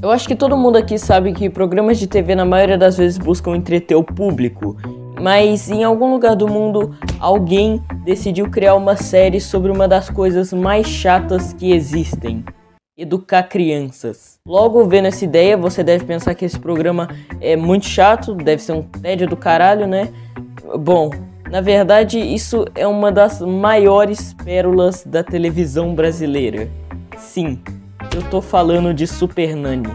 Eu acho que todo mundo aqui sabe que programas de TV na maioria das vezes buscam entreter o público, mas em algum lugar do mundo alguém decidiu criar uma série sobre uma das coisas mais chatas que existem: educar crianças. Logo vendo essa ideia, você deve pensar que esse programa é muito chato, deve ser um tédio do caralho, né? Bom, na verdade isso é uma das maiores pérolas da televisão brasileira. Sim, eu tô falando de Super Nanny.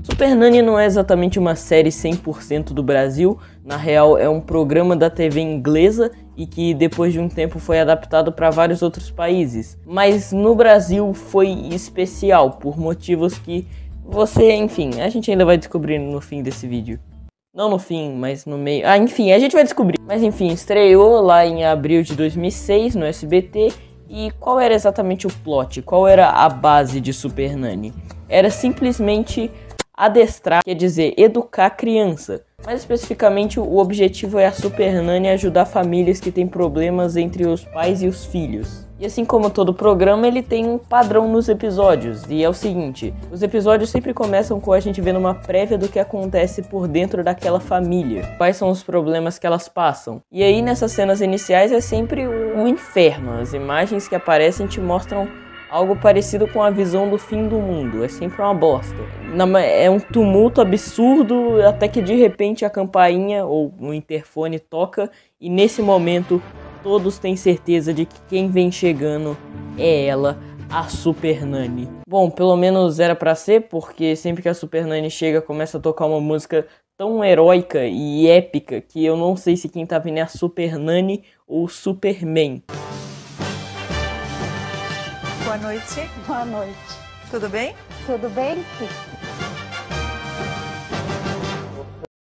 Super Nanny não é exatamente uma série 100% do Brasil, na real é um programa da TV inglesa e que depois de um tempo foi adaptado para vários outros países. Mas no Brasil foi especial por motivos que enfim, a gente ainda vai descobrir no fim desse vídeo. Não no fim, mas no meio. Enfim, a gente vai descobrir. Mas enfim, estreou lá em abril de 2006 no SBT. E qual era exatamente o plot? Qual era a base de Super Nanny? Era simplesmente adestrar, quer dizer, educar a criança. Mais especificamente, o objetivo é a Super Nanny ajudar famílias que têm problemas entre os pais e os filhos. E assim como todo programa, ele tem um padrão nos episódios, e é o seguinte: os episódios sempre começam com a gente vendo uma prévia do que acontece por dentro daquela família, quais são os problemas que elas passam. E aí nessas cenas iniciais é sempre o inferno, as imagens que aparecem te mostram algo parecido com a visão do fim do mundo, é sempre uma bosta. É um tumulto absurdo, até que de repente a campainha ou o interfone toca, e nesse momento todos têm certeza de que quem vem chegando é ela, a Super Nanny. Bom, pelo menos era pra ser, porque sempre que a Super Nanny chega começa a tocar uma música tão heróica e épica que eu não sei se quem tá vindo é a Super Nanny ou o Superman. Boa noite. Boa noite. Tudo bem? Tudo bem?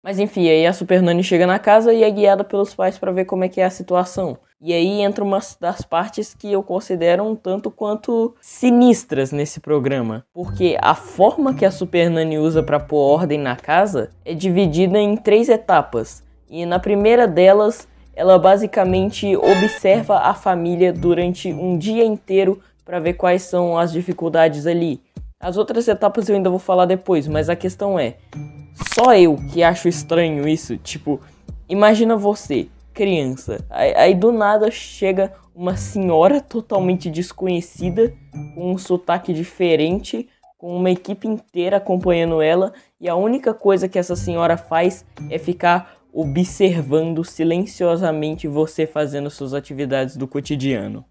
Mas enfim, aí a Super Nanny chega na casa e é guiada pelos pais para ver como é que é a situação. E aí entra uma das partes que eu considero um tanto quanto sinistras nesse programa. Porque a forma que a Super Nanny usa para pôr ordem na casa é dividida em 3 etapas. E na primeira delas, ela basicamente observa a família durante um dia inteiro para ver quais são as dificuldades ali. As outras etapas eu ainda vou falar depois, mas a questão é: só eu que acho estranho isso. Tipo, imagina você, criança, aí do nada chega uma senhora totalmente desconhecida, com um sotaque diferente, com uma equipe inteira acompanhando ela, e a única coisa que essa senhora faz é ficar observando silenciosamente você fazendo suas atividades do cotidiano.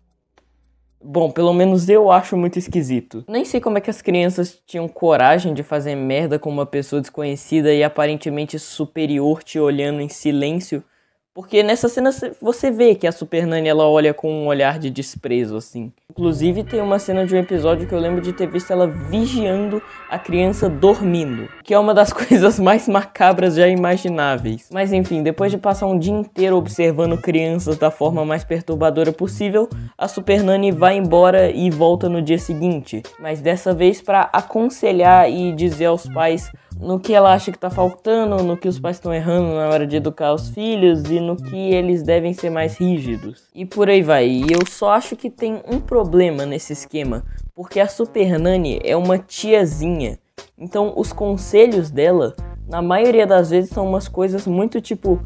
Bom, pelo menos eu acho muito esquisito. Nem sei como é que as crianças tinham coragem de fazer merda com uma pessoa desconhecida e aparentemente superior te olhando em silêncio. Porque nessa cena você vê que a Super Nanny ela olha com um olhar de desprezo, assim. Inclusive tem uma cena de um episódio que eu lembro de ter visto ela vigiando a criança dormindo, que é uma das coisas mais macabras já imagináveis. Mas enfim, depois de passar um dia inteiro observando crianças da forma mais perturbadora possível, a Super Nanny vai embora e volta no dia seguinte. Mas dessa vez para aconselhar e dizer aos pais no que ela acha que tá faltando, no que os pais estão errando na hora de educar os filhos e no que eles devem ser mais rígidos. E por aí vai. E eu só acho que tem um problema nesse esquema, porque a Super Nanny é uma tiazinha. Então os conselhos dela, na maioria das vezes, são umas coisas muito tipo: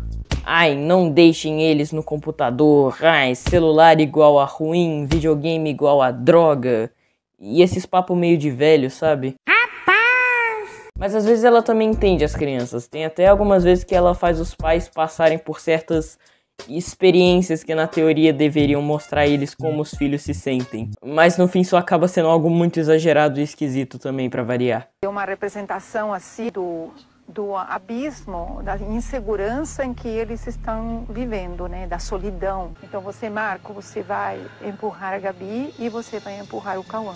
ai, não deixem eles no computador, ai, celular igual a ruim, videogame igual a droga. E esses papos meio de velho, sabe? Mas às vezes ela também entende as crianças. Tem até algumas vezes que ela faz os pais passarem por certas experiências que na teoria deveriam mostrar a eles como os filhos se sentem. Mas no fim isso acaba sendo algo muito exagerado e esquisito também, pra variar. É uma representação assim do abismo, da insegurança em que eles estão vivendo, né? Da solidão. Então você, Marco, você vai empurrar a Gabi e você vai empurrar o Cauã.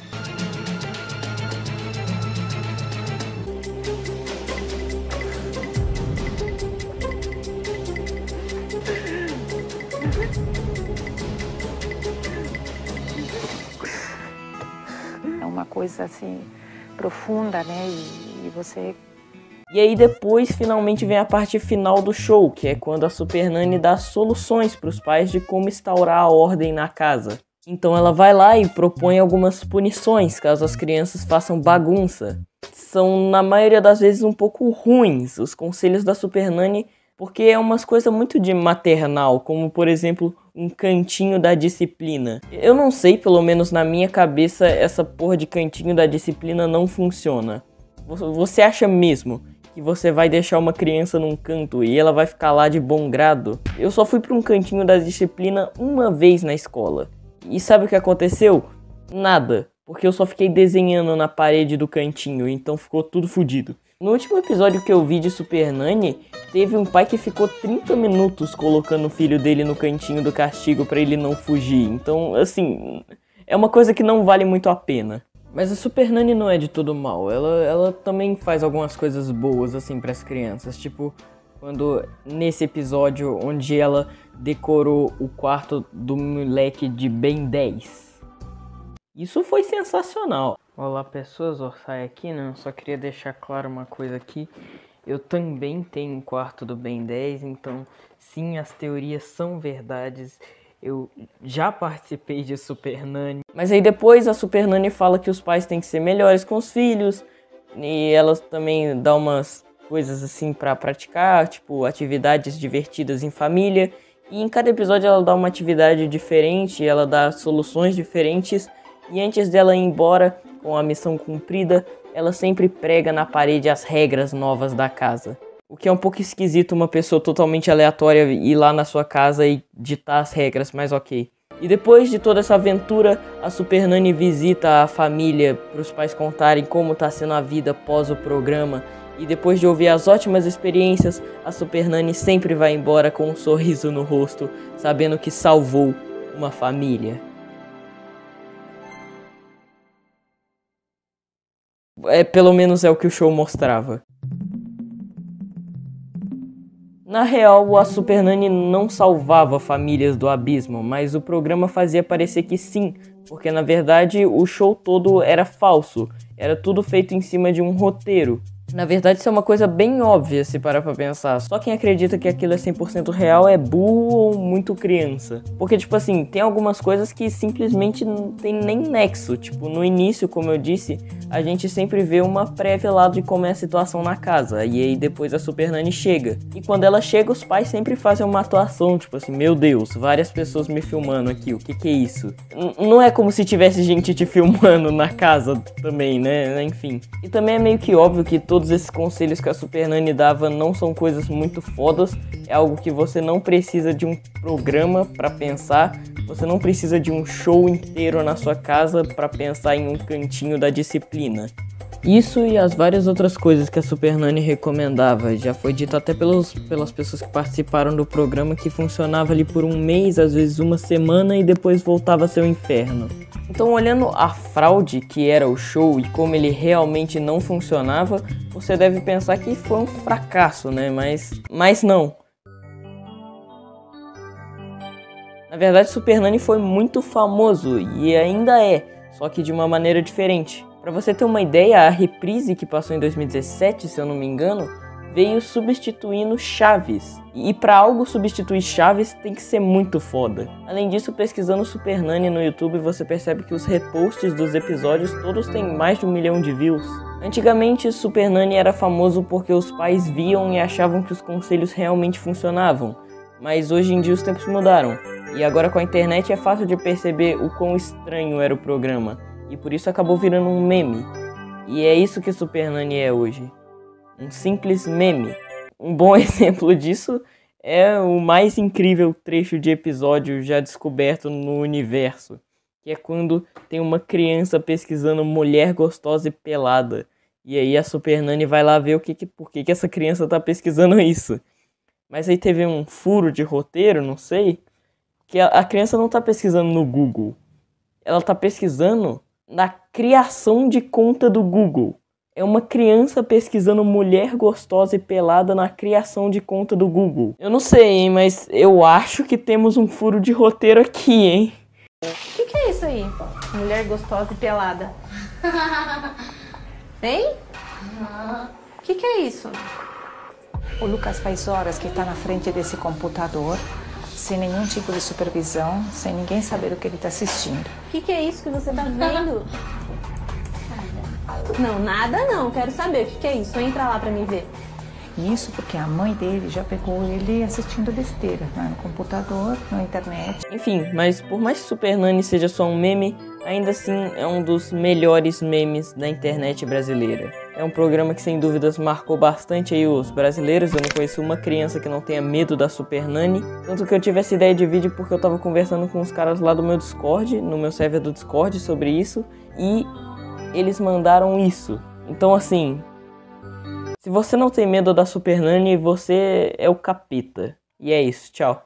É uma coisa assim profunda, né? E você... E aí depois finalmente vem a parte final do show, que é quando a Super Nanny dá soluções para os pais de como instaurar a ordem na casa. Então ela vai lá e propõe algumas punições caso as crianças façam bagunça. São, na maioria das vezes, um pouco ruins os conselhos da Super Nanny, porque é umas coisas muito de maternal, como, por exemplo, um cantinho da disciplina. Eu não sei, pelo menos na minha cabeça, essa porra de cantinho da disciplina não funciona. Você acha mesmo que você vai deixar uma criança num canto e ela vai ficar lá de bom grado? Eu só fui para um cantinho da disciplina uma vez na escola. E sabe o que aconteceu? Nada, porque eu só fiquei desenhando na parede do cantinho, então ficou tudo fodido. No último episódio que eu vi de Super Nanny, teve um pai que ficou 30 minutos colocando o filho dele no cantinho do castigo pra ele não fugir. Então, assim, é uma coisa que não vale muito a pena. Mas a Super Nanny não é de todo mal, ela também faz algumas coisas boas, assim, pras crianças. Tipo, quando nesse episódio onde ela decorou o quarto do moleque de Ben 10. Isso foi sensacional. Olá pessoas, Orsay aqui, né? Eu só queria deixar claro uma coisa aqui. Eu também tenho um quarto do Ben 10, então sim, as teorias são verdades. Eu já participei de Super Nanny. Mas aí depois a Super Nanny fala que os pais têm que ser melhores com os filhos. E ela também dá umas coisas assim pra praticar, tipo atividades divertidas em família. E em cada episódio ela dá uma atividade diferente, ela dá soluções diferentes. E antes dela ir embora, com a missão cumprida, ela sempre prega na parede as regras novas da casa. O que é um pouco esquisito uma pessoa totalmente aleatória ir lá na sua casa e ditar as regras, mas ok. E depois de toda essa aventura, a Super Nanny visita a família para os pais contarem como está sendo a vida após o programa. E depois de ouvir as ótimas experiências, a Super Nanny sempre vai embora com um sorriso no rosto, sabendo que salvou uma família. Pelo menos é o que o show mostrava. Na real, a Super Nanny não salvava famílias do abismo, mas o programa fazia parecer que sim, porque na verdade o show todo era falso, era tudo feito em cima de um roteiro. Na verdade isso é uma coisa bem óbvia se parar pra pensar, só quem acredita que aquilo é 100% real é burro ou muito criança. Porque tipo assim, tem algumas coisas que simplesmente não tem nem nexo, tipo no início, como eu disse, a gente sempre vê uma prévia lá de como é a situação na casa, e aí depois a Super Nanny chega. E quando ela chega, os pais sempre fazem uma atuação, tipo assim, meu Deus, várias pessoas me filmando aqui, o que é isso? Não é como se tivesse gente te filmando na casa também, né? Enfim. E também é meio que óbvio que todos esses conselhos que a Super Nanny dava não são coisas muito fodas, é algo que você não precisa de um programa pra pensar, você não precisa de um show inteiro na sua casa pra pensar em um cantinho da disciplina. Isso e as várias outras coisas que a Super Nanny recomendava, já foi dito até pelas pessoas que participaram do programa que funcionava ali por um mês, às vezes uma semana e depois voltava a ser um inferno. Então, olhando a fraude que era o show e como ele realmente não funcionava, você deve pensar que foi um fracasso, né? Mas não. Na verdade, Super Nanny foi muito famoso e ainda é, só que de uma maneira diferente. Pra você ter uma ideia, a reprise que passou em 2017, se eu não me engano, veio substituindo Chaves. E pra algo substituir Chaves tem que ser muito foda. Além disso, pesquisando Super Nanny no YouTube, você percebe que os reposts dos episódios todos têm mais de 1 milhão de views. Antigamente, Super Nanny era famoso porque os pais viam e achavam que os conselhos realmente funcionavam. Mas hoje em dia os tempos mudaram. E agora com a internet é fácil de perceber o quão estranho era o programa. E por isso acabou virando um meme. E é isso que Super Nanny é hoje. Um simples meme. Um bom exemplo disso é o mais incrível trecho de episódio já descoberto no universo. Que é quando tem uma criança pesquisando mulher gostosa e pelada. E aí a Super Nanny vai lá ver por que essa criança tá pesquisando isso. Mas aí teve um furo de roteiro, não sei, que a criança não tá pesquisando no Google. Ela tá pesquisando na criação de conta do Google. É uma criança pesquisando mulher gostosa e pelada na criação de conta do Google. Eu não sei, hein, mas eu acho que temos um furo de roteiro aqui, hein? O que é isso aí? Mulher gostosa e pelada. Hein? O que é isso? O Lucas faz horas que está na frente desse computador, sem nenhum tipo de supervisão, sem ninguém saber o que ele está assistindo. O que é isso que você tá vendo? Não, nada não. Quero saber o que é isso. Entra lá pra mim ver. Isso porque a mãe dele já pegou ele assistindo besteira, né, no computador, na internet. Enfim, mas por mais que Super Nani seja só um meme, ainda assim é um dos melhores memes da internet brasileira. É um programa que sem dúvidas marcou bastante aí os brasileiros. Eu não conheço uma criança que não tenha medo da Super Nani. Tanto que eu tive essa ideia de vídeo porque eu tava conversando com os caras lá do meu Discord, no meu server do Discord, sobre isso. E eles mandaram isso. Então assim, se você não tem medo da Super Nani, você é o capeta. E é isso, tchau.